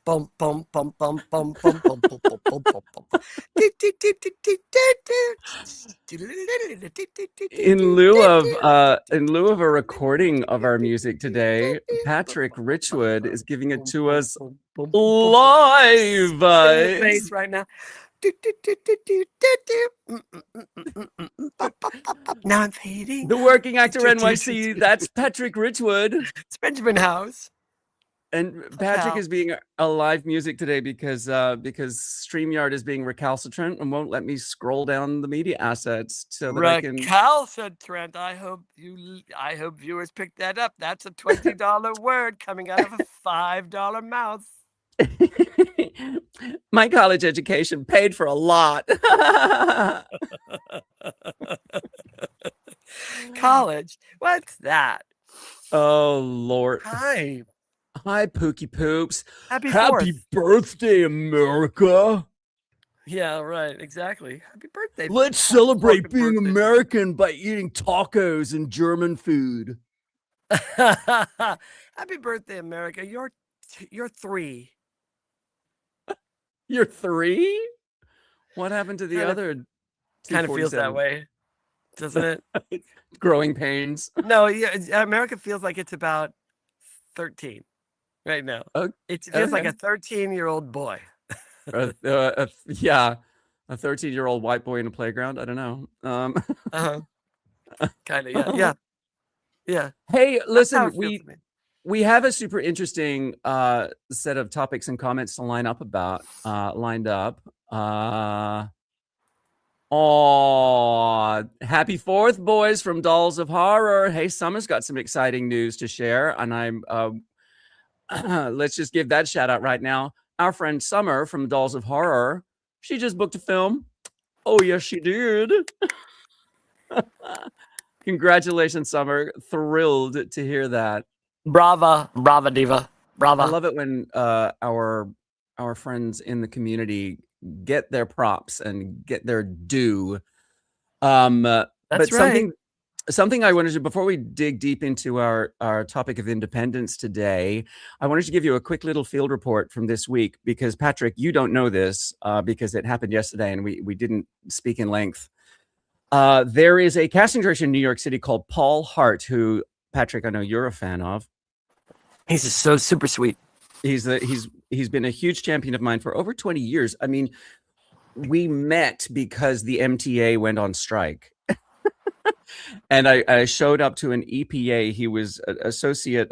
Bum bum bum bum bum bum bum bum bum bum bum bum. In lieu of a recording of our music today, Patrick Richwood is giving it to us live. Face right now. Now I'm fading. The Working Actor NYC. That's Patrick Richwood. It's Benjamin Howes. And Patrick is being a live music today because StreamYard is being recalcitrant and won't let me scroll down the media assets so that I can. Recalcitrant. I hope viewers pick that up. That's a $20 word coming out of a $5 mouth. My college education paid for a lot. College? What's that? Oh, Lord. Hi, Pookie Poops. Happy birthday, America. Yeah, right. Exactly. Happy birthday. Let's celebrate being American by eating tacos and German food. Happy birthday, America. You're 3. You're 3? What happened to the other? Kind of feels that way, doesn't it? Growing pains. No, yeah, America feels like it's about 13 right now. It feels like a 13-year-old boy. Yeah, a 13-year-old white boy in a playground. I don't know. Kind of, yeah. Hey, listen, we have a super interesting set of topics and comments to lined up. Happy 4th, boys, from Dolls of Horror. Hey, Summer's got some exciting news to share, and I'm let's just give that shout out right now. Our friend Summer from Dolls of Horror, she just booked a film. Oh, yes, she did. Congratulations, Summer. Thrilled to hear that. Brava, diva. Brava. I love it when our friends in the community get their props and get their due. That's right. Something I wanted to, before we dig deep into our topic of independence today, I wanted to give you a quick little field report from this week, because Patrick, you don't know this because it happened yesterday and we didn't speak in length. There is a casting director in New York City called Paul Hart, who, Patrick, I know you're a fan of. He's just so super sweet. He's been a huge champion of mine for over 20 years. I mean, we met because the MTA went on strike. And I showed up to an EPA. He was an associate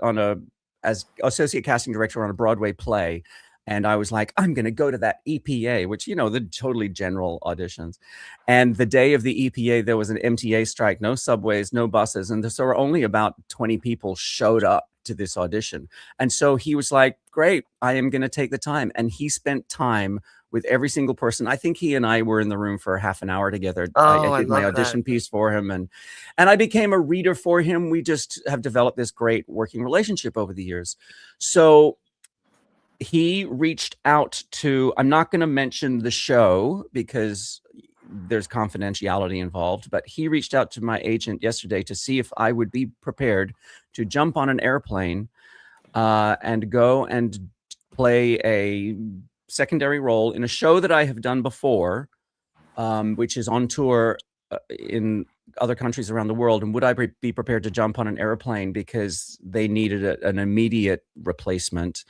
casting director on a Broadway play. And I was like, I'm going to go to that EPA, which, the totally general auditions. And the day of the EPA, there was an MTA strike, no subways, no buses. And so only about 20 people showed up to this audition. And so he was like, great, I am going to take the time. And he spent time with every single person. I think he and I were in the room for half an hour together. I did my audition piece for him, and I became a reader for him. We just have developed this great working relationship over the years. So he reached out to, I'm not going to mention the show because there's confidentiality involved, but he reached out to my agent yesterday to see if I would be prepared to jump on an airplane and go and play a secondary role in a show that I have done before, which is on tour in other countries around the world. And would I be prepared to jump on an airplane because they needed an immediate replacement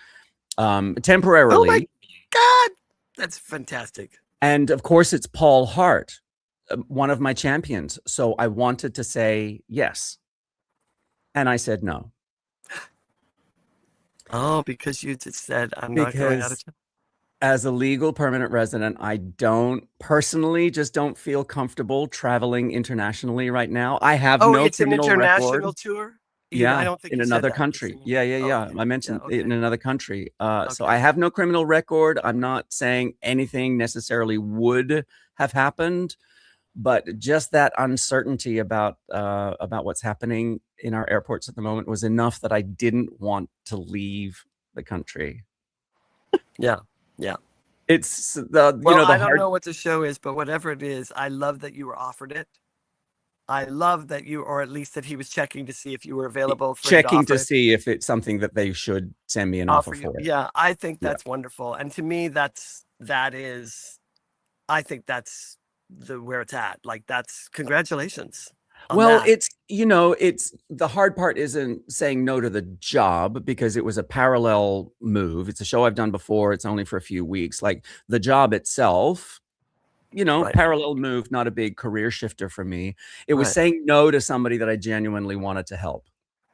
temporarily? Oh my God, that's fantastic. And of course, it's Paul Hart, one of my champions. So I wanted to say yes. And I said no. Oh, because you just said, I'm not going out of town. As a legal permanent resident, I don't feel comfortable traveling internationally right now. I have no criminal record. An international tour? Yeah, I don't think in another country. Yeah. I mentioned it in another country. So I have no criminal record. I'm not saying anything necessarily would have happened, but just that uncertainty about what's happening in our airports at the moment was enough that I didn't want to leave the country. Yeah. It's I don't know what the show is, but whatever it is, I love that you were offered it. I love that you, or at least that he was checking to see if you were available for him to Checking to offer see if it's something that they should send me an offer you. for. Yeah, I think Yeah. that's wonderful. And to me, I think that's where it's at. Like, that's congratulations on Well, that. it's, it's the hard part isn't saying no to the job because it was a parallel move. It's a show I've done before. It's only for a few weeks. Like the job itself, Right. parallel move, not a big career shifter for me. It was Right. saying no to somebody that I genuinely wanted to help.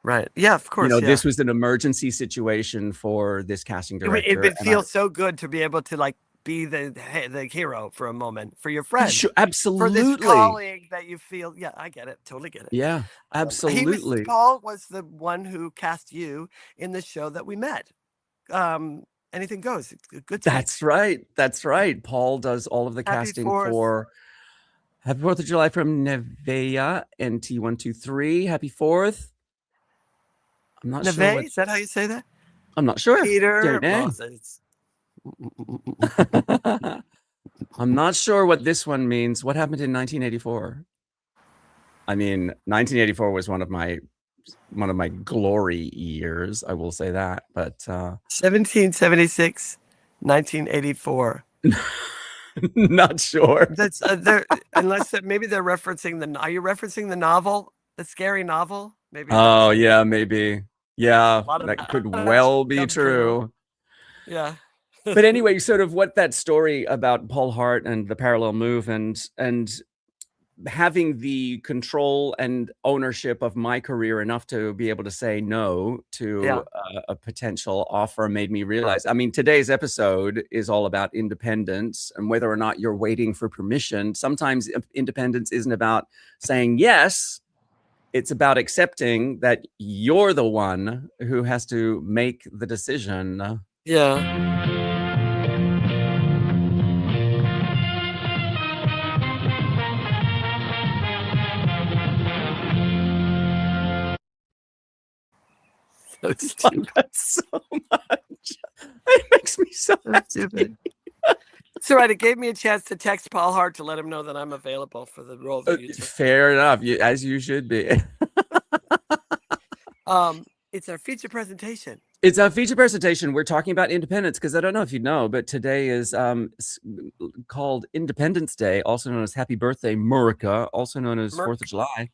Right. Yeah, of course. Yeah. This was an emergency situation for this casting It director. would feel so good to be able to like be the hero for a moment for your friend, Sure, for this absolutely. colleague that you feel. Yeah, I get it. Totally get it. Yeah, absolutely. Paul was the one who cast you in the show that we met. Anything Goes. It's a good. That's right. That's right. Paul does all of the Happy casting 4th. for Happy 4th of July from Nevaeh, NT123. Happy 4th. I'm not sure Nevaeh, what. is that how you say that? I'm not sure. Peter Don't know. Blazes. I'm not sure what this one means. What happened in 1984? I mean, 1984 was one of my glory years. I will say that. But 1776, 1984. not sure. That's unless maybe they're referencing Are you referencing the novel, the scary novel? Maybe. Oh yeah, maybe. Yeah, that could well be true. Yeah. But anyway, sort of what that story about Paul Hart and the parallel move and having the control and ownership of my career enough to be able to say no to a potential offer made me realize. I mean, today's episode is all about independence and whether or not you're waiting for permission. Sometimes independence isn't about saying yes. It's about accepting that you're the one who has to make the decision. Yeah. So stupid. So much. It makes me so stupid. It's all right. It gave me a chance to text Paul Hart to let him know that I'm available for the role that you took. Fair enough, as you should be. It's our feature presentation. It's a feature presentation. We're talking about independence because I don't know if you know, but today is called Independence Day, also known as Happy Birthday, America, also known as 4th of July.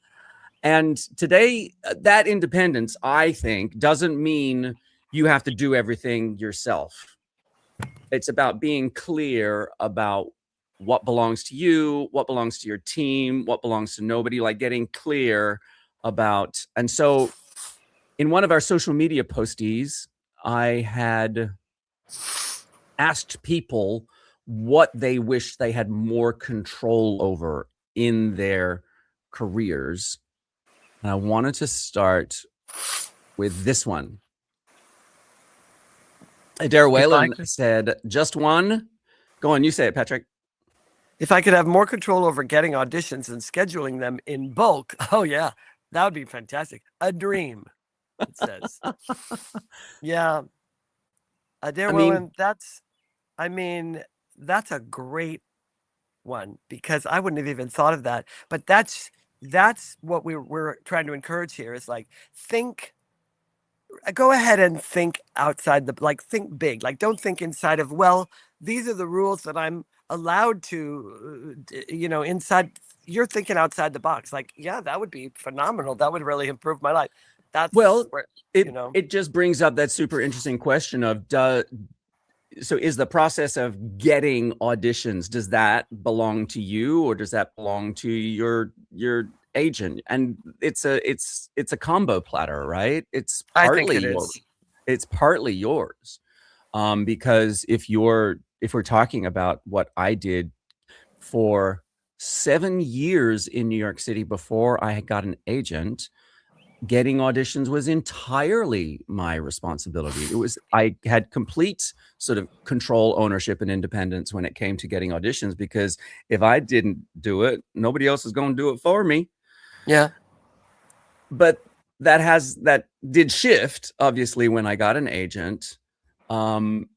And today, that independence, I think, doesn't mean you have to do everything yourself. It's about being clear about what belongs to you, what belongs to your team, what belongs to nobody, like getting clear about. And so in one of our social media posties, I had asked people what they wish they had more control over in their careers. And I wanted to start with this one. Adair Whalen said, just one. Go on, you say it, Patrick. If I could have more control over getting auditions and scheduling them in bulk, oh yeah, that would be fantastic. A dream, it says. Yeah. Adair Whalen, that's a great one because I wouldn't have even thought of that. But that's what we're trying to encourage here is like, go ahead and think outside think big. Like, don't think inside of, well, these are the rules that I'm allowed to, inside. You're thinking outside the box. Like, yeah, that would be phenomenal. That would really improve my life. It just brings up that super interesting question of, so is the process of getting auditions, does that belong to you or does that belong to your agent? And it's a combo platter, right? It's partly yours. Because if we're talking about what I did for 7 years in New York City before I got an agent, getting auditions was entirely my responsibility. I had complete sort of control, ownership, and independence when it came to getting auditions, because if I didn't do it, nobody else is going to do it for me. Yeah. But that did shift, obviously, when I got an agent. But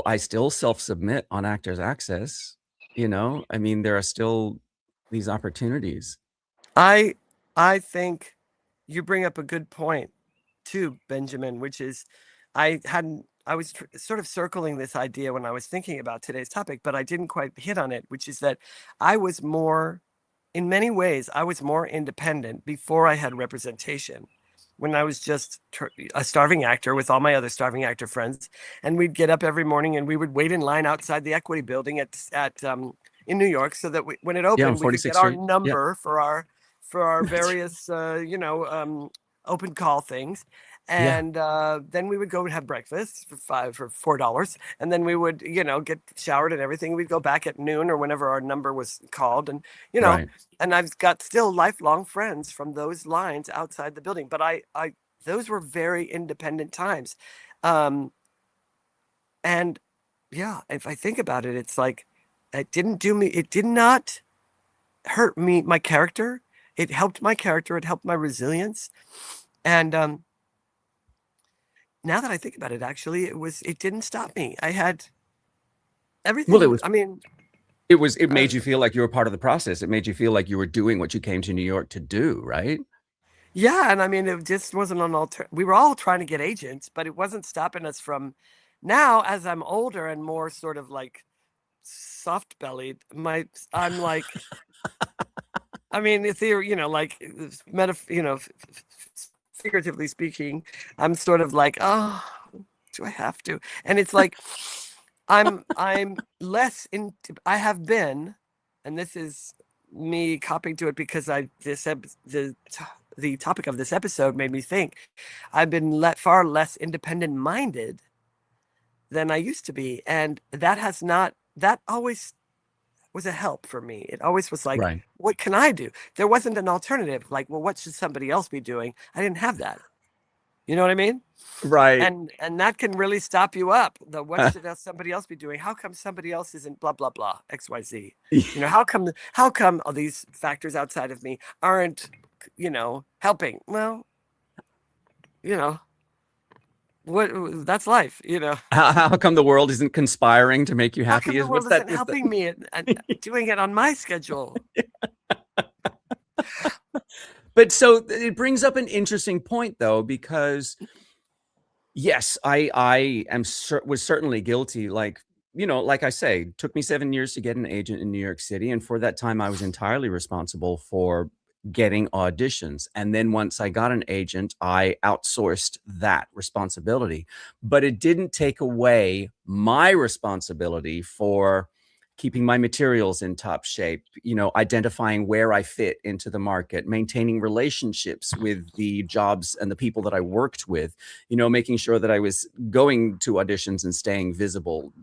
I still self-submit on Actors Access. I mean, there are still these opportunities. I think you bring up a good point too, Benjamin, which is I was sort of circling this idea when I was thinking about today's topic, but I didn't quite hit on it, which is that I was more, in many ways, I was more independent before I had representation. When I was just a starving actor with all my other starving actor friends, and we'd get up every morning and we would wait in line outside the Equity Building at in New York, so that when it Yeah, on opened, we could 46th get our Street. Yeah. number for our That's various open call things. yeah, And then we would go and have breakfast for $4, and then we would get showered and everything. We'd go back at noon or whenever our number was called, and right. and I've got still lifelong friends from those lines outside the building. But I those were very independent times. Um, and yeah, if I think about it, it's like it did not hurt me, my character. It helped my character, it helped my resilience. And now that I think about it, actually, it didn't stop me. I had Well, everything. I mean, it made you feel like you were part of the process. It made you feel like you were doing what you came to New York to do, right? yeah, and I mean, it just wasn't an we were all trying to get agents, but it wasn't stopping us from. Now, as I'm older and more sort of like soft bellied, I'm like, I mean, if they're, like figuratively speaking, I'm sort of like, oh, do I have to? And it's like, I'm less into. I have been, and this is me copying to it because the topic of this episode made me think. I've been far less independent minded than I used to be, and that always was a help for me. It always was like, Right. what can I do? There wasn't an alternative. Like, well, what should somebody else be doing? I didn't have that. You know what I mean? Right. And that can really stop you up. What should somebody else be doing? How come somebody else isn't blah blah blah XYZ? How come all these factors outside of me aren't helping? Well, what that's life. How come the world isn't conspiring to make you How happy? come the world isn't helping me and doing it on my schedule? But so it brings up an interesting point, though, because yes, I was certainly guilty. Like, like I say, it took me 7 years to get an agent in New York City, and for that time, I was entirely responsible for getting auditions. And then once I got an agent, I outsourced that responsibility. But it didn't take away my responsibility for keeping my materials in top shape, identifying where I fit into the market, maintaining relationships with the jobs and the people that I worked with, making sure that I was going to auditions and staying visible,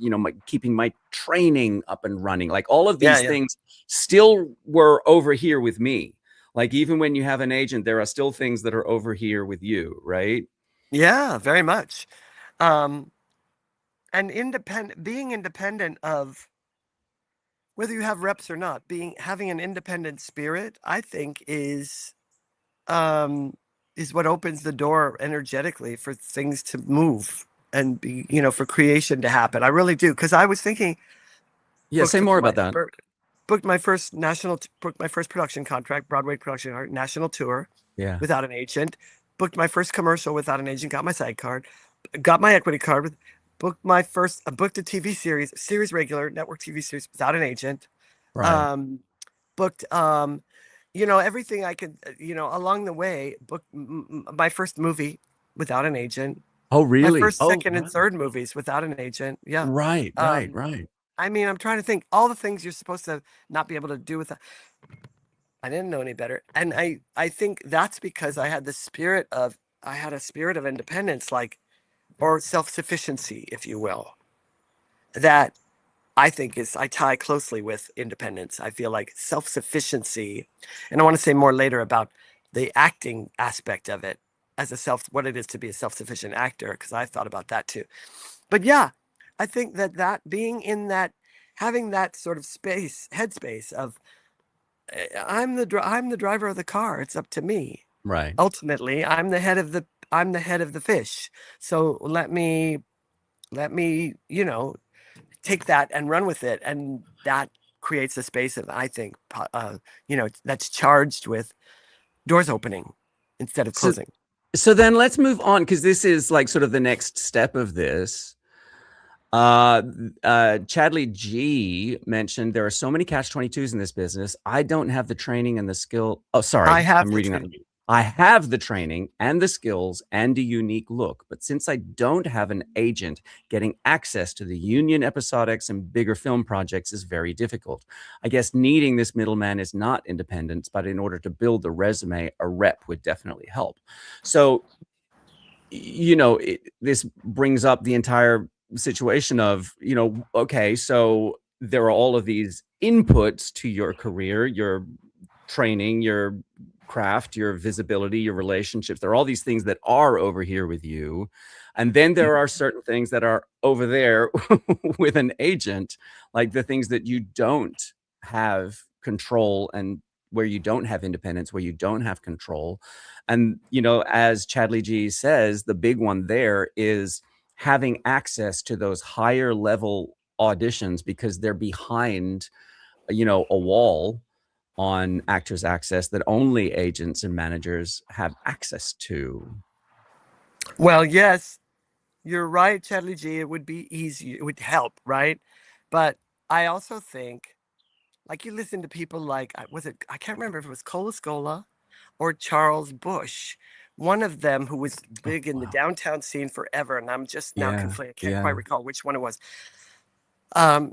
keeping my training up and running. Like all of these things still were over here with me. Like even when you have an agent, there are still things that are over here with you, right? Yeah, very much. And being independent of whether you have reps or not, having an independent spirit, I think is what opens the door energetically for things to move and be, for creation to happen. I really do. Because I was thinking, yeah, say more about that. Booked my first production contract, Broadway production, national tour, without an agent. Booked my first commercial without an agent. Got my SAG card, got my equity card. Booked a TV series regular network TV series without an agent. Right. Booked everything I could, along the way. Booked my first movie without an agent. Oh, really? My first, second, and third movies without an agent. Yeah. Right. I mean, I'm trying to think all the things you're supposed to not be able to do with that. I didn't know any better. And I think that's because I had a spirit of independence, or self-sufficiency, if you will, that I think I tie closely with independence. I feel like self-sufficiency, and I want to say more later about the acting aspect of it as what it is to be a self-sufficient actor, because I've thought about that too. But yeah, I think that being in that, having that sort of headspace of I'm the driver of the car. It's up to me. Right. Ultimately, I'm the head of the fish. So let me take that and run with it. And that creates a space of, I think, that's charged with doors opening instead of So, closing. so then let's move on, because this is like sort of the next step of this. Chadley G mentioned there are so many catch-22s in this business. I don't have the training and the skill. Oh, sorry, I have I'm the reading that. training. I have the training and the skills and a unique look, but since I don't have an agent, getting access to the union episodics and bigger film projects is very difficult. I guess needing this middleman is not independence, but in order to build the resume, a rep would definitely help. So, this brings up the entire situation of, okay, so there are all of these inputs to your career, your training, your craft, your visibility, your relationships. There are all these things that are over here with you. And then there are certain things that are over there with an agent, like the things that you don't have control and where you don't have independence, where you don't have control. And, as Chadley G says, the big one there is having access to those higher level auditions because they're behind, a wall on Actors Access that only agents and managers have access to. Well, yes, you're right, Chadley G. It would be easy. It would help, right? But I also think, like, you listen to people like, I can't remember if it was Cola Scola or Charles Bush, one of them who was big in the downtown scene forever, and I'm just now conflating. I can't quite recall which one it was.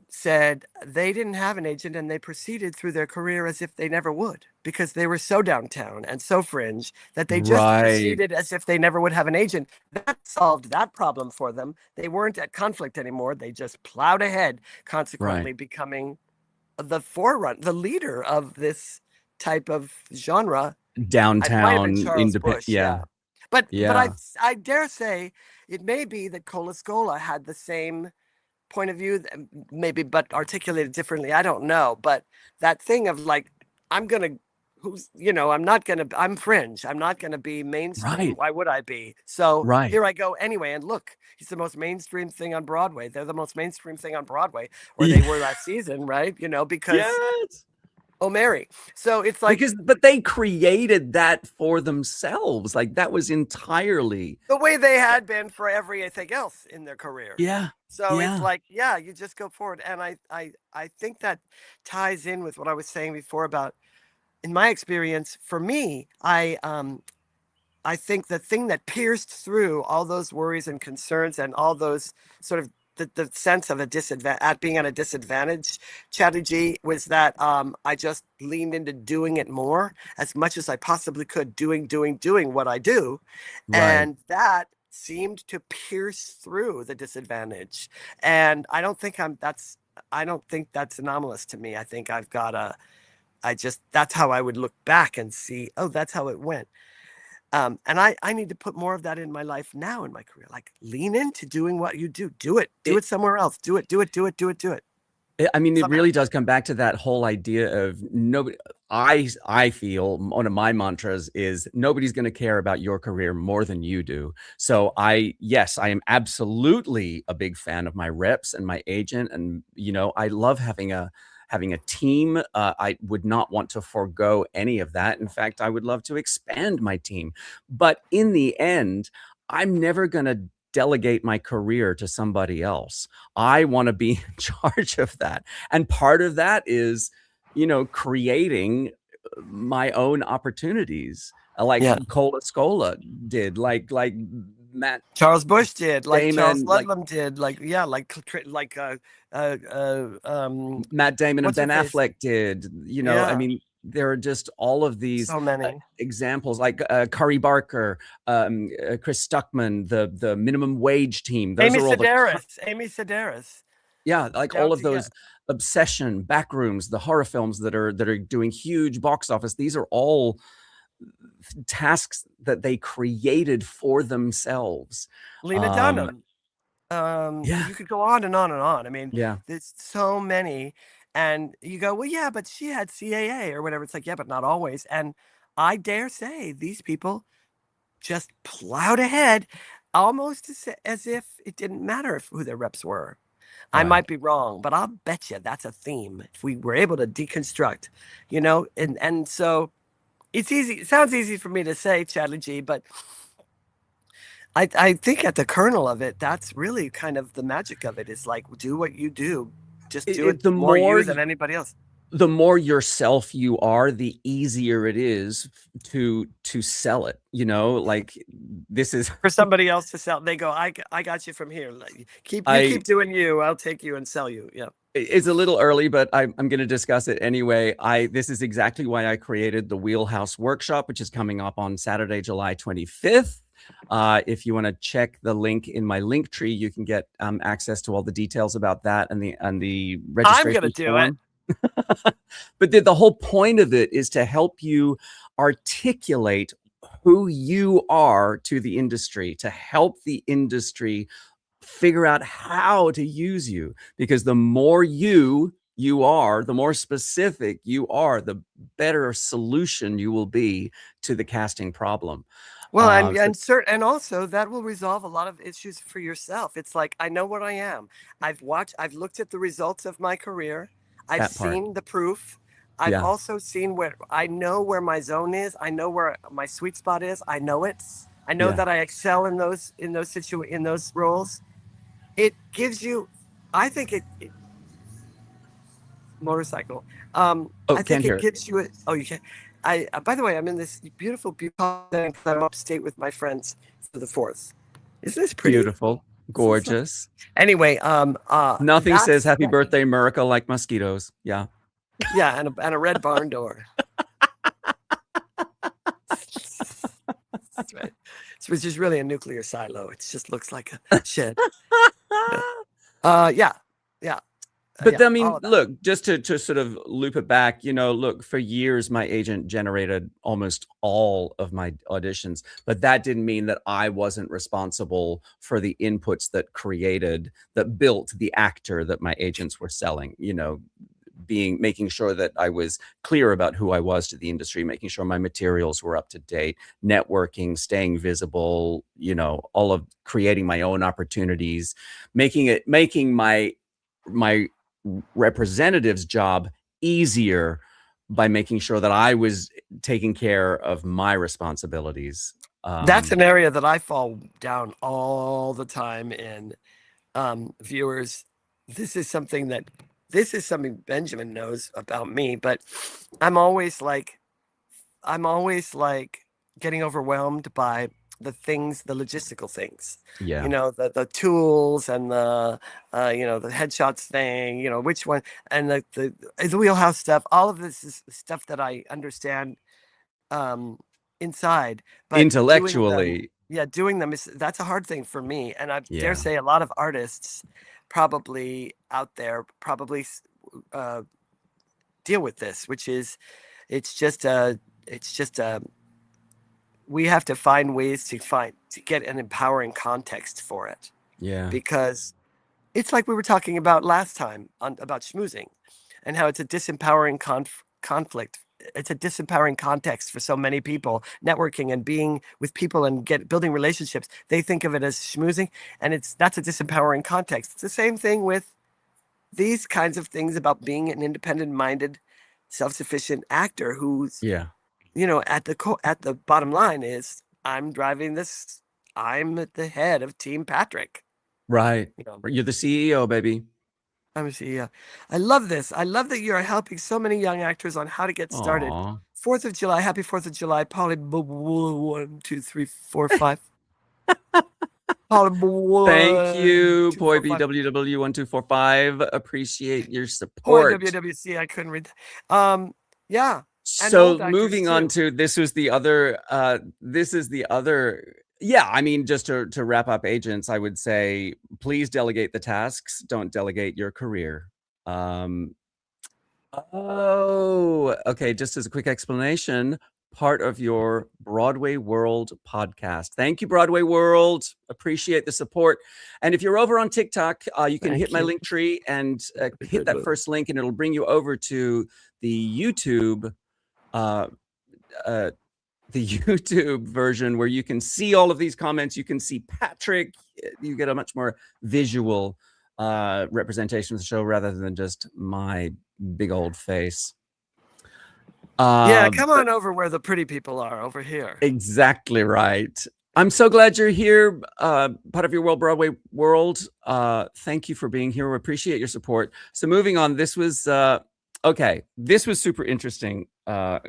Said they didn't have an agent and they proceeded through their career as if they never would, because they were so downtown and so fringe that they just proceeded as if they never would have an agent. That solved that problem for them. They weren't at conflict anymore. They just plowed ahead, consequently becoming the forerunner, the leader of this type of genre. Downtown independent. Yeah. But I dare say it may be that Cola Scola had the same point of view, maybe, but articulated differently. I don't know. But that thing of like, I'm fringe. I'm not gonna be mainstream. Right. Why would I be? So here I go anyway. And look, he's the most mainstream thing on Broadway. They're the most mainstream thing on Broadway, or they were last season, right? Because Oh Mary. So it's like, but they created that for themselves. Like that was entirely the way they had been for everything else in their career. Yeah. So it's like, you just go forward. And I think that ties in with what I was saying before about, in my experience, for me, I think the thing that pierced through all those worries and concerns and all those sort of the sense of being at a disadvantage, Chatty G, was that I just leaned into doing it more as much as I possibly could, doing what I do. And that seemed to pierce through the disadvantage. And I don't think that's anomalous to me. I think that's how I would look back and see, oh, that's how it went. And I need to put more of that in my life now in my career. Like, lean into doing what you do. Do it somewhere else. Do it. I mean, it really does come back to that whole idea of nobody. I feel one of my mantras is nobody's going to care about your career more than you do. So I am absolutely a big fan of my reps and my agent. And, I love having a team. I would not want to forego any of that. In fact, I would love to expand my team. But in the end, I'm never going to delegate my career to somebody else. I want to be in charge of that. And part of that is, creating my own opportunities, like Cola Scola did, like Charles Bush did, like Damon, Charles Ludlam did, like Matt Damon and Ben Affleck did. I mean, there are just all of these so many examples, like Curry Barker, Chris Stuckman, the minimum wage team. Those Amy are all Sedaris. Like all of those Obsession, Backrooms, the horror films that are doing huge box office. These are all tasks that they created for themselves. Lena Dunham. You could go on and on and on. I mean, there's so many. And you go, well, yeah, but she had CAA or whatever. It's like, yeah, but not always. And I dare say these people just plowed ahead, almost as if it didn't matter who their reps were. I Right. might be wrong, but I'll bet you that's a theme if we were able to deconstruct, you know, and so it's easy. It sounds easy for me to say, Chadley G, but I think at the kernel of it, that's really kind of the magic of it. Is like do what you do, just do it The more more you than anybody else. the more yourself you are, the easier it is to sell it. You know, like this is For somebody else to sell, they go, I got you from here. Like, keep doing you. I'll take you and sell you. Yeah. It's a little early, but I'm going to discuss it anyway. This is exactly why I created the Wheelhouse Workshop, which is coming up on Saturday, July 25th. If you want to check the link in my link tree, you can get access to all the details about that and the registration I'm gonna do form. But the whole point of it is to help you articulate who you are to the industry, to help the industry figure out how to use you, because the more you are, the more specific you are, the better solution you will be to the casting problem. Well, So and also that will resolve a lot of issues for yourself. It's like I know what I am. I've looked at the results of my career. I've that part, seen the proof. I've yeah, also seen where I know where my zone is. I know where my sweet spot is. I know it. I know yeah. that I excel in those roles. It gives you, I think motorcycle. Oh, I think can't hear it it. gives you oh, you can. By the way, I'm in this beautiful thing. I'm upstate with my friends for the 4th. Isn't this pretty? Beautiful, This is so, gorgeous. anyway, Nothing says that's happy birthday, America, like mosquitoes. Yeah. yeah, and a red barn door. That's right. Which is really a nuclear silo. It just looks like a shed. Yeah, yeah, But yeah. I All mean, of that. look, just to sort of loop it back, look, for years, my agent generated almost all of my auditions, but that didn't mean that I wasn't responsible for the inputs that built the actor that my agents were selling, making sure that I was clear about who I was to the industry, making sure my materials were up to date, networking, staying visible, all of creating my own opportunities, making my representative's job easier by making sure that I was taking care of my responsibilities. That's an area that I fall down all the time in. Viewers, this is something Benjamin knows about me, but I'm always like I'm always like getting overwhelmed by the logistical things, Yeah. the tools and the headshots thing, which one, and the wheelhouse stuff. All of this is stuff that I understand um, inside, but Intellectually. doing them that's a hard thing for me, and I dare Yeah. say a lot of artists probably out there probably uh, deal with this, which is it's just a it's just a we have to find ways to get an empowering context for it, Yeah. because it's like we were talking about last time about schmoozing and how it's a disempowering conflict. It's a disempowering context for so many people. Networking and being with people and building relationships, they think of it as schmoozing, and that's a disempowering context. It's the same thing with these kinds of things about being an independent-minded, self-sufficient actor who's, Yeah. at the bottom line is I'm driving this. I'm at the head of Team Patrick. Right. You know, You're the CEO, baby. Let me see. Yeah, I love this. I love that you're helping so many young actors on how to get started. Aw. 4th of July, happy 4th of July, Polly. 1, 2, 3, 4, 5. Polly. Thank 1, you, 2, Poi 4, 5. BWW1245. Appreciate your Boy, support. WWC. I couldn't read that. Yeah, and So old actors moving on too. to this is the other yeah, I mean, just to wrap up agents, I would say please delegate the tasks, don't delegate your career. Okay, just as a quick explanation, part of your Broadway World podcast. Thank you, Broadway World. Appreciate the support. And if you're over on TikTok, you can hit my link tree and hit that first link, and it'll bring you over to the YouTube version where you can see all of these comments. You can see Patrick. You get a much more visual representation of the show rather than just my big old face. Yeah, come on over where the pretty people are, over here. Exactly right. I'm so glad you're here, part of your World Broadway world. Thank you for being here. We appreciate your support. So moving on, this was okay. This was super interesting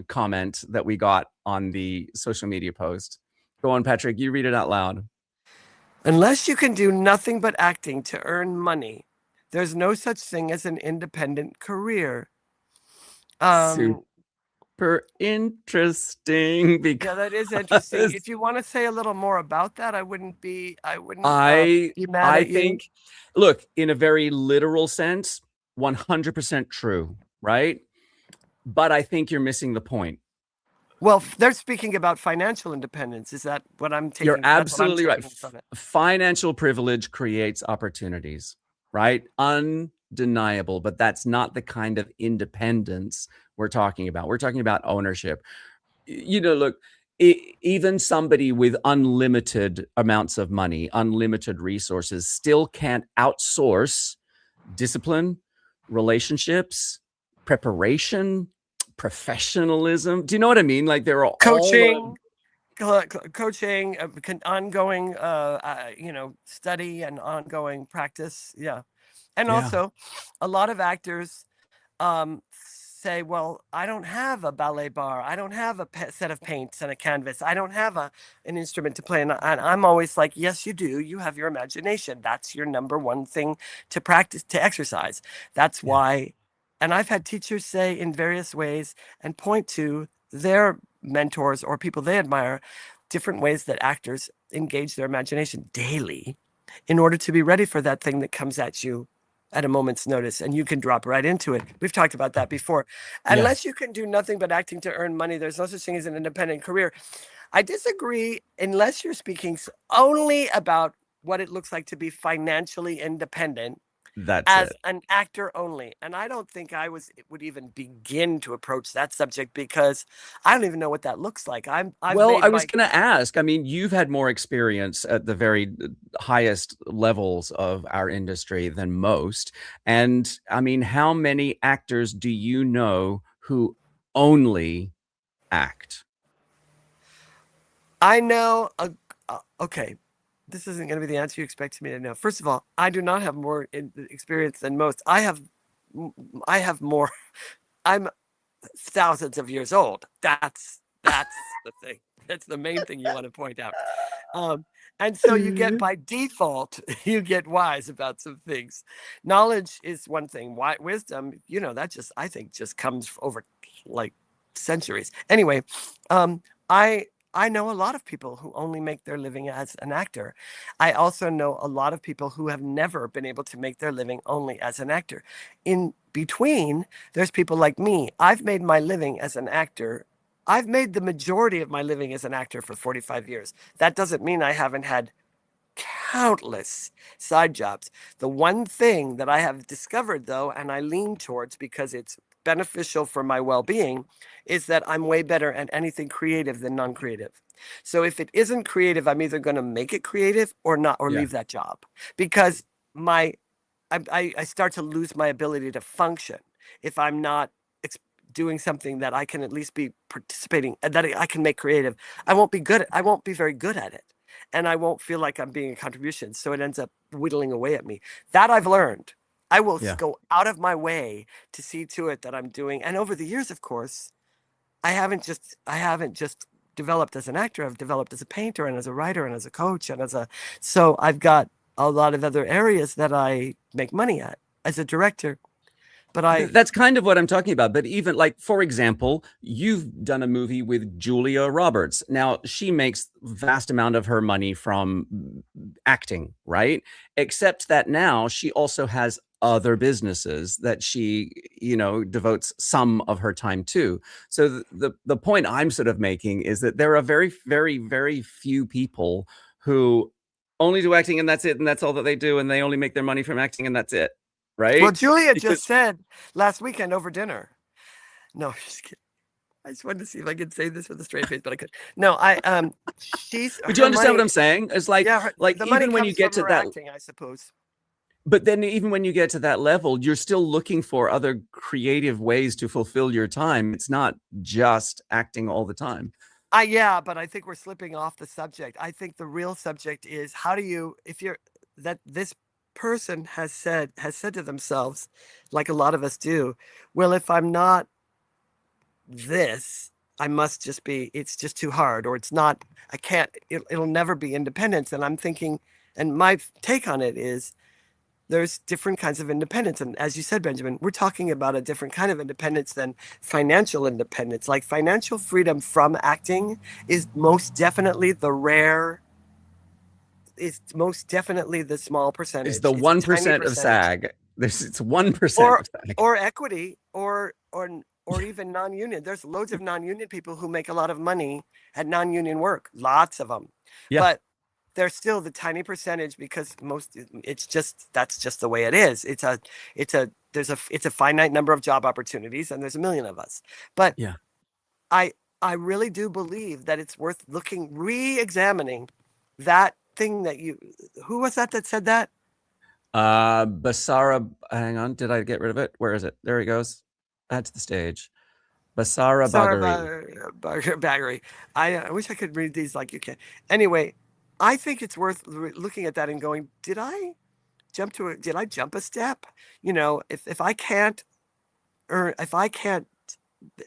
comment that we got on the social media post. Go on, Patrick. You read it out loud. Unless you can do nothing but acting to earn money, there's no such thing as an independent career. Super interesting. Because yeah, that is interesting. If you want to say a little more about that, I wouldn't be mad at think, look, in a very literal sense, 100% true, right? But I think you're missing the point. Well, they're speaking about financial independence. Is that what I'm taking? You're absolutely right. Financial privilege creates opportunities, right? Undeniable, but that's not the kind of independence we're talking about. We're talking about ownership. You know, look, even somebody with unlimited amounts of money, unlimited resources, still can't outsource discipline, relationships, preparation, professionalism. Do you know what I mean? Like, there are coaching, ongoing, study and ongoing practice. Yeah. And also a lot of actors say, well, I don't have a ballet bar. I don't have a set of paints and a canvas. I don't have an instrument to play. And I'm always like, yes, you do. You have your imagination. That's your number one thing to practice, to exercise. That's why. And I've had teachers say in various ways and point to their mentors or people they admire, different ways that actors engage their imagination daily in order to be ready for that thing that comes at you at a moment's notice, and you can drop right into it. We've talked about that before. Unless you can do nothing but acting to earn money, there's no such thing as an independent career. I disagree, unless you're speaking only about what it looks like to be financially independent. As an actor only. And I don't think I would even begin to approach that subject because I don't even know what that looks like. I was going to ask, I mean, you've had more experience at the very highest levels of our industry than most. And I mean, how many actors do you know who only act? I know, okay. This isn't going to be the answer you expect me to know. First of all, I do not have more experience than most. I have more. I'm thousands of years old. That's the thing. That's the main thing you want to point out. And so you get, by default, you get wise about some things. Knowledge is one thing. Wisdom, that I think just comes over like centuries. Anyway, I know a lot of people who only make their living as an actor. I also know a lot of people who have never been able to make their living only as an actor. In between, there's people like me. I've made my living as an actor. I've made the majority of my living as an actor for 45 years. That doesn't mean I haven't had countless side jobs. The one thing that I have discovered, though, and I lean towards because it's beneficial for my well-being, is that I'm way better at anything creative than non-creative. So if it isn't creative, I'm either going to make it creative or not, or leave that job, because I start to lose my ability to function if I'm not doing something that I can at least be participating, that I can make creative. I won't be very good at it, and I won't feel like I'm being a contribution. So it ends up whittling away at me. That I've learned. I will go out of my way to see to it that I'm doing. And over the years, of course, I haven't just developed as an actor. I've developed as a painter and as a writer and as a coach and so I've got a lot of other areas that I make money at as a director. But that's kind of what I'm talking about. But even, like, for example, you've done a movie with Julia Roberts. Now, she makes vast amount of her money from acting, right? Except that now she also has other businesses that she, devotes some of her time to. So the point I'm sort of making is that there are very, very, very few people who only do acting and that's it, and that's all that they do, and they only make their money from acting and that's it. Right? Well, Julia just said last weekend over dinner. No, just kidding. I just wanted to see if I could say this with a straight face, but I could. No, she's. But you understand what I'm saying? It's like, the even when you get to that, acting, I suppose. But then even when you get to that level, you're still looking for other creative ways to fulfill your time. It's not just acting all the time. Yeah, but I think we're slipping off the subject. I think the real subject is how do you, if you're that this person has said to themselves, like a lot of us do, well, if I'm not this, I must just be, it's just too hard, or it's not, I can't, it'll never be independence. And I'm thinking, and my take on it is there's different kinds of independence. And as you said, Benjamin, we're talking about a different kind of independence than financial independence. Like financial freedom from acting is most definitely the rare, is most definitely the small It's percentage. the It's a tiny 1% of percentage. SAG. It's 1% Or of SAG. or equity or even non-union. There's loads of non-union people who make a lot of money at non-union work. Lots of them. Yeah. But they're still the tiny percentage because most it's just that's just the way it is. It's a finite number of job opportunities and there's a million of us. But Yeah. I I really do believe that it's worth re-examining that thing that you who was that said that? Basara, hang on. Did I get rid of it? Where is it? There he goes. Add to the stage. Basara Sorry Bagari. about Baggery. I wish I could read these like you can. Anyway, I think it's worth looking at that and going, did I jump a step? You know, if I can't if I can't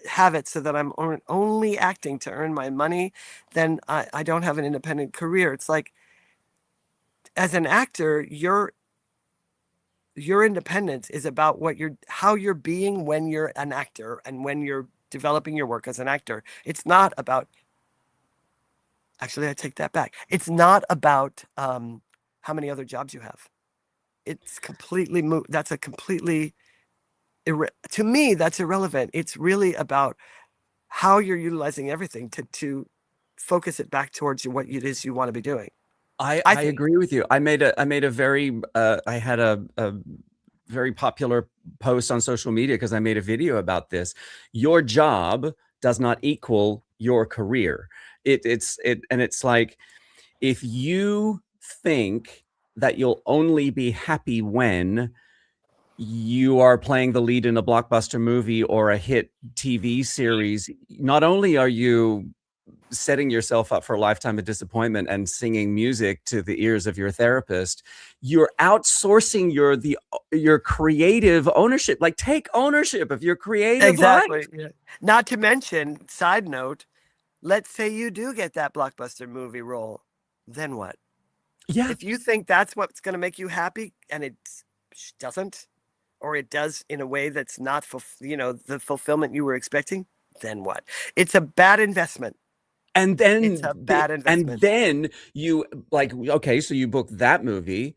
have it so that I'm only acting to earn my money, then I don't have an independent career. It's like as an actor, your independence is about how you're being when you're an actor and when you're developing your work as an actor. It's not about, actually, I take that back. It's not about how many other jobs you have. It's completely that's a completely to me that's irrelevant. It's really about how you're utilizing everything to focus it back towards what it is you want to be doing. I I think. agree with you. I made a very I had a very popular post on social media because I made a video about this. Your job does not equal your career. It's like if you think that you'll only be happy when you are playing the lead in a blockbuster movie or a hit TV series, not only are you setting yourself up for a lifetime of disappointment and singing music to the ears of your therapist, you're outsourcing your creative ownership. Like take ownership of your creative life. Exactly. Yeah. Not to mention, side note, let's say you do get that blockbuster movie role, then what? Yeah. If you think that's what's going to make you happy and it doesn't, or it does in a way that's not, the fulfillment you were expecting, then what? It's a bad investment. And It's a bad investment. then you like, okay, so you book that movie,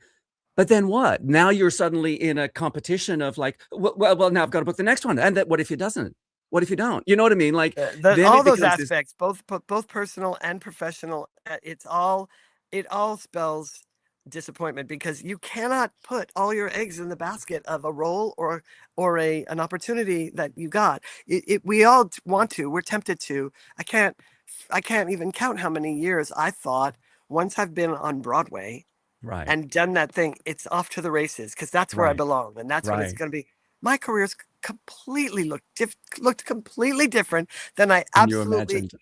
but then what? Now you're suddenly in a competition of like, well, now I've got to book the next one. And that, what if it doesn't? What if you don't? You know what I mean? Like then All it those becomes this. aspects, both personal and professional, it all spells disappointment because you cannot put all your eggs in the basket of a role or an opportunity that you got. We all want to. We're tempted to. I can't even count how many years I thought once I've been on Broadway Right, and done that thing, it's off to the races because that's where I right, belong and that's what it's right. going to be. My career's completely looked completely different than I And you absolutely imagined.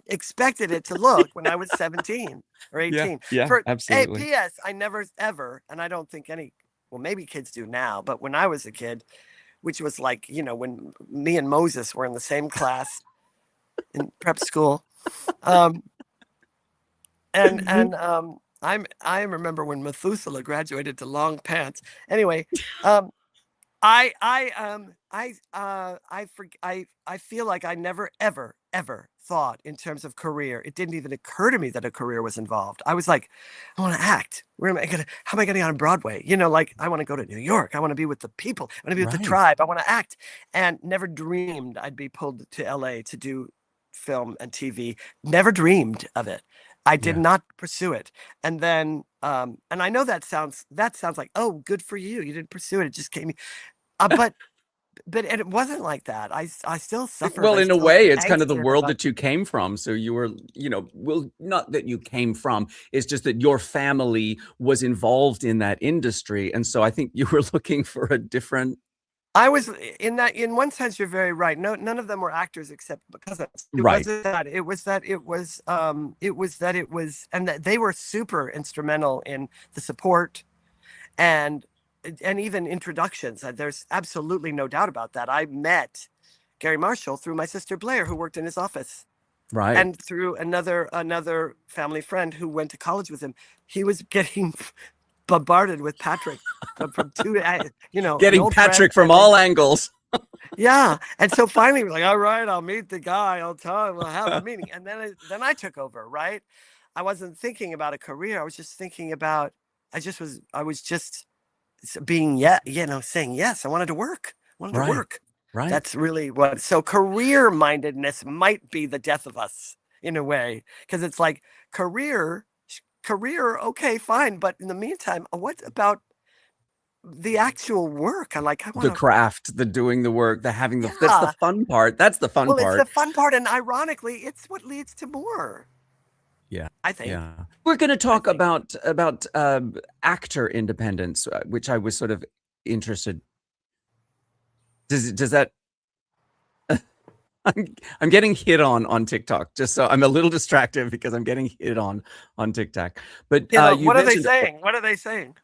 expected it to look when I was 17 or Yeah, 18. yeah, For absolutely. P.S. I never ever, and I don't think well, maybe kids do now, but when I was a kid, which was like, when me and Moses were in the same class in prep school, um, I remember when Methuselah graduated to long pants. Anyway, I feel like I never ever thought in terms of career. It didn't even occur to me that a career was involved. I was like, I want to act. How am I getting on Broadway? Like I want to go to New York. I want to be with the people. I want to be with the Right. tribe. I want to act. And never dreamed I'd be pulled to LA to do film and TV. Never dreamed of it. I did Yeah. not pursue it. And then and I know that sounds like, oh, good for you. You didn't pursue it. It just came. But but and it wasn't like that. I still suffered. Well, I in a still way, had it's kind of the angst world about. that you came from. So you were, well, not that you came from, it's just that your family was involved in that industry. And so I think you were looking for a different. I was in that. In one sense, you're very right. No, none of them were actors except because it Right. wasn't that. It was that it was, and that they were super instrumental in the support and even introductions. There's absolutely no doubt about that. I met Gary Marshall through my sister Blair, who worked in his office, Right. and through another family friend who went to college with him. He was getting bombarded with Patrick from two, an Getting old friend, Patrick from and then all angles. yeah. And so finally we're like, all right, I'll meet the guy. I'll tell him we'll have a meeting. And then I took over, right? I wasn't thinking about a career. I was just thinking about, I was just being, yeah, saying yes. I wanted to work. I wanted to Right. work. Right. That's really so career mindedness might be the death of us in a way. Cause it's like career, okay, fine. But in the meantime, what about the actual work? I want The to, craft, the doing the work, the having that's the yeah. fun part. That's the fun Well, it's the part. fun part, and ironically, it's what leads to more. Yeah. I think. Yeah. We're going to I talk think. about actor independence, which I was sort of interested. Does that I'm getting hit on TikTok, just so I'm a little distracted because I'm getting hit on TikTok. But you What are they mentioned saying? What are they saying?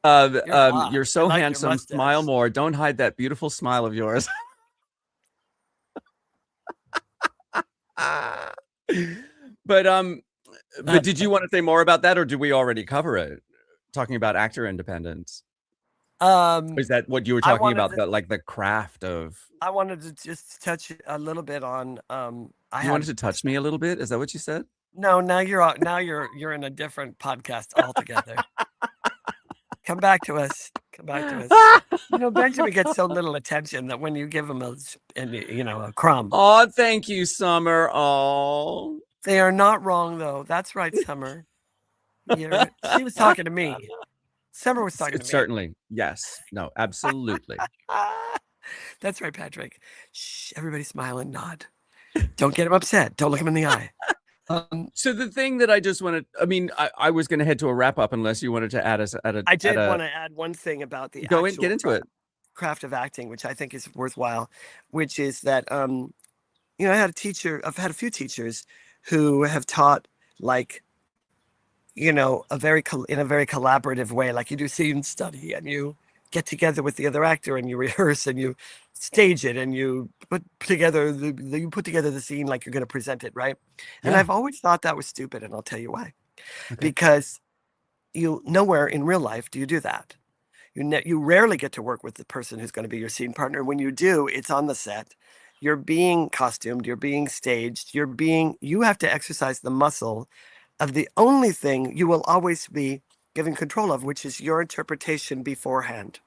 You're hot. you're I so like your handsome, smile mustache. more, don't hide that beautiful smile of yours. But did you want to say more about that, or did we already cover it? Talking about actor independence. um, Is that what you were I talking wanted about? to. Like the craft of. I wanted to just touch a little bit on. I You wanted had to touch me a little bit? Is that what you said? no. Now you're in a different podcast altogether. Come back to us. Come back to us. Benjamin gets so little attention that when you give him a crumb, Oh, thank you, Summer. Oh. they are not wrong though. That's right, Summer. She was talking to me. Summer was talking to me. Certainly. Yes. No, absolutely. That's right, Patrick. Shh, everybody smile and nod. Don't get him upset. Don't look him in the eye. So the thing that I just wanted, I mean, I was going to head to a wrap up unless you wanted to add us at I did want to add one thing about the get actual into it. craft of acting, which I think is worthwhile, which is that I've had a few teachers who have taught like in a very collaborative way. Like you do scene study and you get together with the other actor and you rehearse and you stage it and you put together the scene like you're going to present it, right? And Yeah. I've always thought that was stupid, and I'll tell you why. Okay. Because you nowhere in real life do you do that. You rarely get to work with the person who's going to be your scene partner. When you do, it's on the set. You're being costumed, you're being staged, you have to exercise the muscle of the only thing you will always be given control of, which is your interpretation beforehand.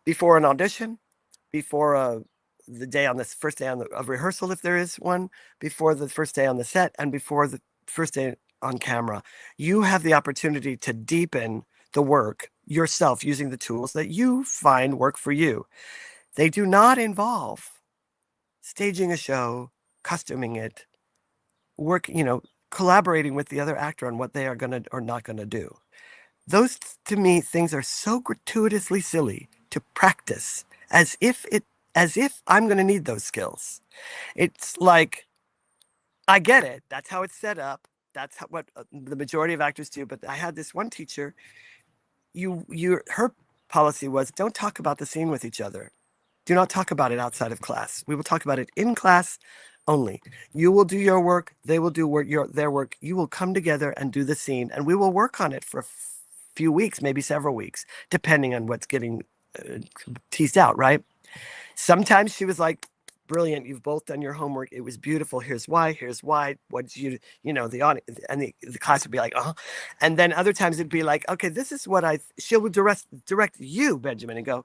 Before an audition, before the day on this first day of rehearsal, if there is one, before the first day on the set, and before the first day on camera, you have the opportunity to deepen the work yourself using the tools that you find work for you. They do not involve staging a show, costuming it, collaborating with the other actor on what they are going to or not going to do. Those, to me, things are so gratuitously silly to practice as if I'm going to need those skills. It's like, I get it. That's how it's set up. That's what the majority of actors do. But I had this one teacher. Her policy was don't talk about the scene with each other. Do not talk about it outside of class. We will talk about it in class only. You will do your work. They will do their work. You will come together and do the scene, and we will work on it for a few weeks, maybe several weeks, depending on what's getting teased out, right? Sometimes she was like, brilliant, you've both done your homework, it was beautiful, here's why, what did the audience and the class would be like, and then other times it'd be like, okay, this is what she'll direct you, Benjamin, and go,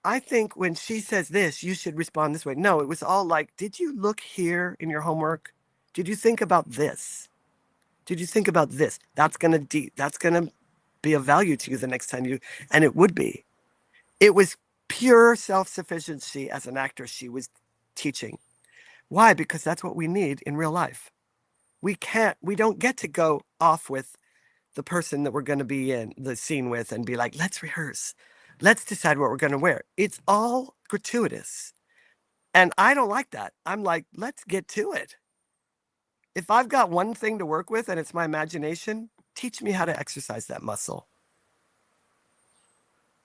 I think when she says this, you should respond this way. No, it was all like, did you look here in your homework? Did you think about this? Did you think about this? That's gonna be of value to you the next time and it would be. It was pure self-sufficiency as an actor she was teaching. Why? Because that's what we need in real life. We don't get to go off with the person that we're going to be in the scene with and be like, let's rehearse. Let's decide what we're going to wear. It's all gratuitous. And I don't like that. I'm like, let's get to it. If I've got one thing to work with and it's my imagination, teach me how to exercise that muscle.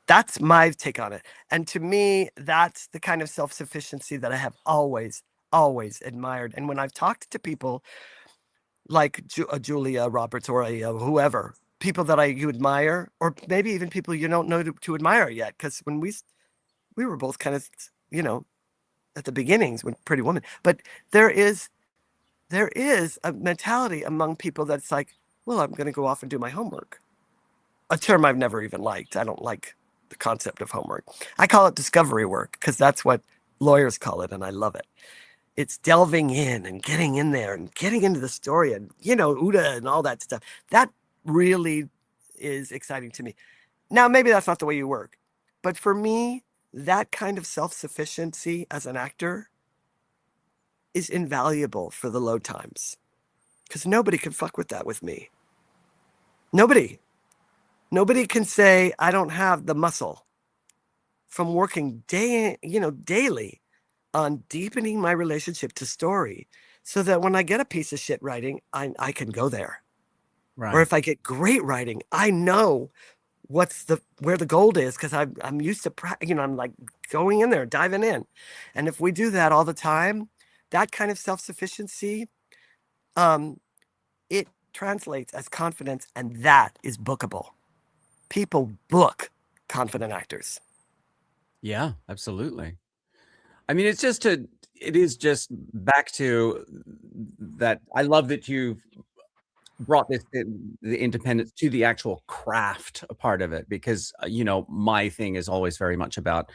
That's my take on it. And to me, that's the kind of self-sufficiency that I have always, always admired. And when I've talked to people like Julia Roberts or whoever, people that you admire, or maybe even people you don't know to admire yet, because when we were both kind of, at the beginnings with Pretty Woman, but there is a mentality among people that's like, well, I'm going to go off and do my homework. A term I've never even liked. I don't like the concept of homework. I call it discovery work because that's what lawyers call it, and I love it. It's delving in and getting in there and getting into the story and, Uda and all that stuff. That really is exciting to me. Now, maybe that's not the way you work, but for me, that kind of self-sufficiency as an actor is invaluable for the low times because nobody can fuck with that with me. Nobody can say I don't have the muscle from working daily on deepening my relationship to story so that when I get a piece of shit writing, I can go there. Right. Or if I get great writing, I know where the gold is because I'm used to, I'm like going in there, diving in. And if we do that all the time, that kind of self-sufficiency, it translates as confidence, and that is bookable. People book confident actors. Yeah, absolutely. I mean, it is just back to that. I love that you've brought the independence to the actual craft part of it, because, my thing is always very much about,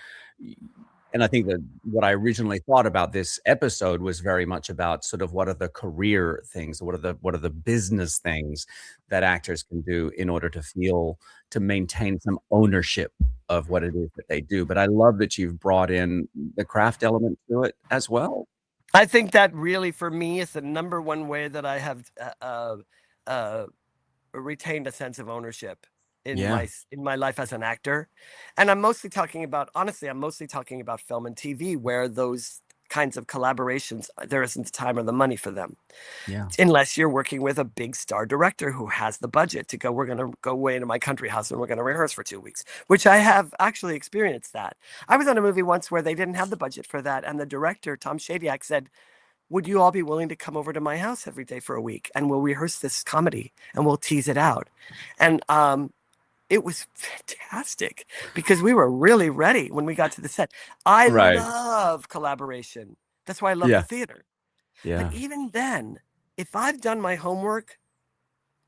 and I think that what I originally thought about this episode was very much about sort of what are the career things, what are the business things that actors can do in order to maintain some ownership of what it is that they do. But I love that you've brought in the craft element to it as well. I think that really, for me, is the number one way that I have retained a sense of ownership in my life as an actor. And I'm mostly talking about film and TV, where those kinds of collaborations, there isn't the time or the money for them. Yeah. Unless you're working with a big star director who has the budget to go, we're going to go away to my country house and we're going to rehearse for 2 weeks, which I have actually experienced that. I was on a movie once where they didn't have the budget for that. And the director, Tom Shadyac, said, would you all be willing to come over to my house every day for a week and we'll rehearse this comedy and we'll tease it out? And it was fantastic because we were really ready when we got to the set. I love collaboration. That's why I love the theater. Yeah. But even then, if I've done my homework,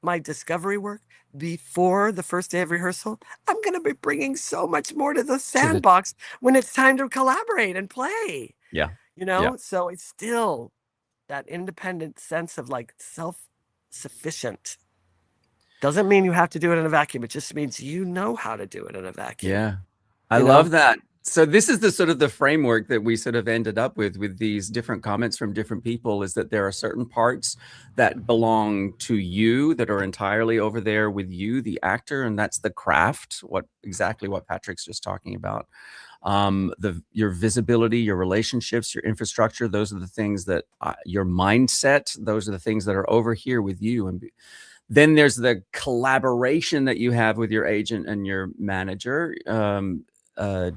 my discovery work before the first day of rehearsal, I'm going to be bringing so much more to the sandbox when it's time to collaborate and play. Yeah. So it's still that independent sense of like self-sufficient. Doesn't mean you have to do it in a vacuum. It just means you know how to do it in a vacuum. Yeah. I love that. So this is the sort of the framework that we sort of ended up with these different comments from different people, is that there are certain parts that belong to you that are entirely over there with you, the actor, and that's the craft, exactly what Patrick's just talking about. Your visibility, your relationships, your infrastructure, those are the things that your mindset, those are the things that are over here with you. And then there's the collaboration that you have with your agent and your manager,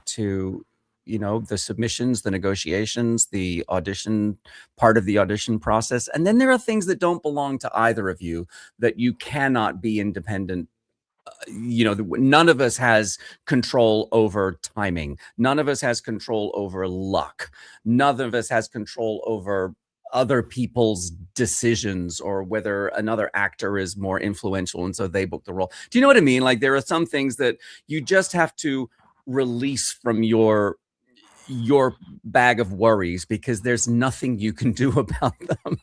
to, the submissions, the negotiations, the audition, part of the audition process. And then there are things that don't belong to either of you that you cannot be independent. None of us has control over timing. None of us has control over luck. None of us has control over other people's decisions or whether another actor is more influential and so they book the role. Do you know what I mean? Like, there are some things that you just have to release from your bag of worries because there's nothing you can do about them.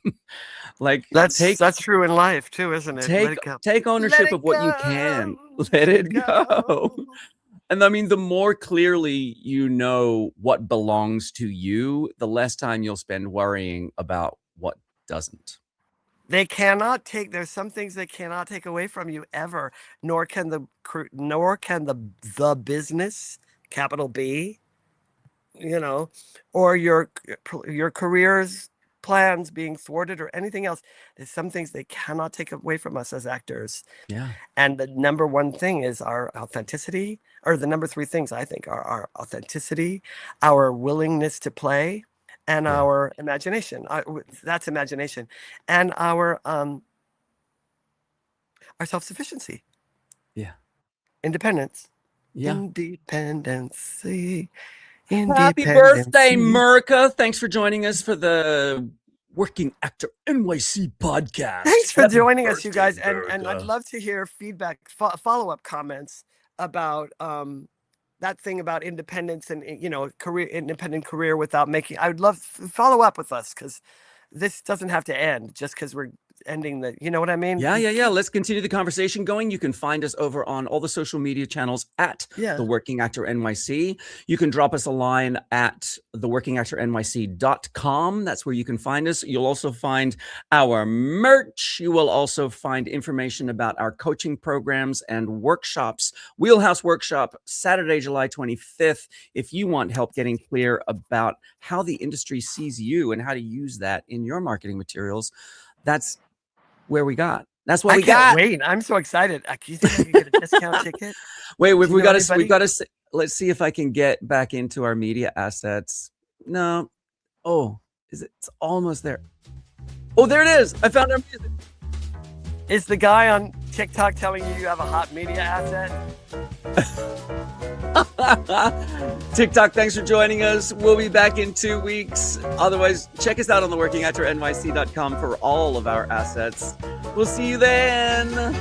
Like, that's true in life too, isn't it? Take ownership of what you can. Let it go. And I mean, the more clearly you know what belongs to you, the less time you'll spend worrying about what doesn't. There's some things they cannot take away from you ever, nor can the business, capital B, or your career's plans being thwarted or anything else. There's some things they cannot take away from us as actors. Yeah. And the number one thing is our authenticity, or the number three things I think are our authenticity, our willingness to play, and our imagination. That's imagination. And our self-sufficiency. Yeah. Independence. Yeah. Independency. Happy birthday, Merca. Thanks for joining us for the Working Actor NYC Podcast. Thanks for joining us, you guys. And I'd love to hear feedback, follow-up comments about that thing about independence and, independent career without making. I would love to follow up with us, because this doesn't have to end just because we're ending you know what I mean? Yeah. Let's continue the conversation going. You can find us over on all the social media channels at The Working Actor NYC. You can drop us a line at theworkingactornyc.com. That's where you can find us. You'll also find our merch. You will also find information about our coaching programs and workshops. Wheelhouse Workshop, Saturday, July 25th. If you want help getting clear about how the industry sees you and how to use that in your marketing materials, that's where we got. That's what we got. I can't wait. I'm so excited. Do you think I can get a discount ticket? Wait, we got to. Let's see if I can get back into our media assets. No. Oh, it's almost there. Oh, there it is. I found our music. Is the guy on TikTok telling you have a hot media asset? TikTok, thanks for joining us. We'll be back in 2 weeks. Otherwise, check us out on theworkingactornyc.com for all of our assets. We'll see you then.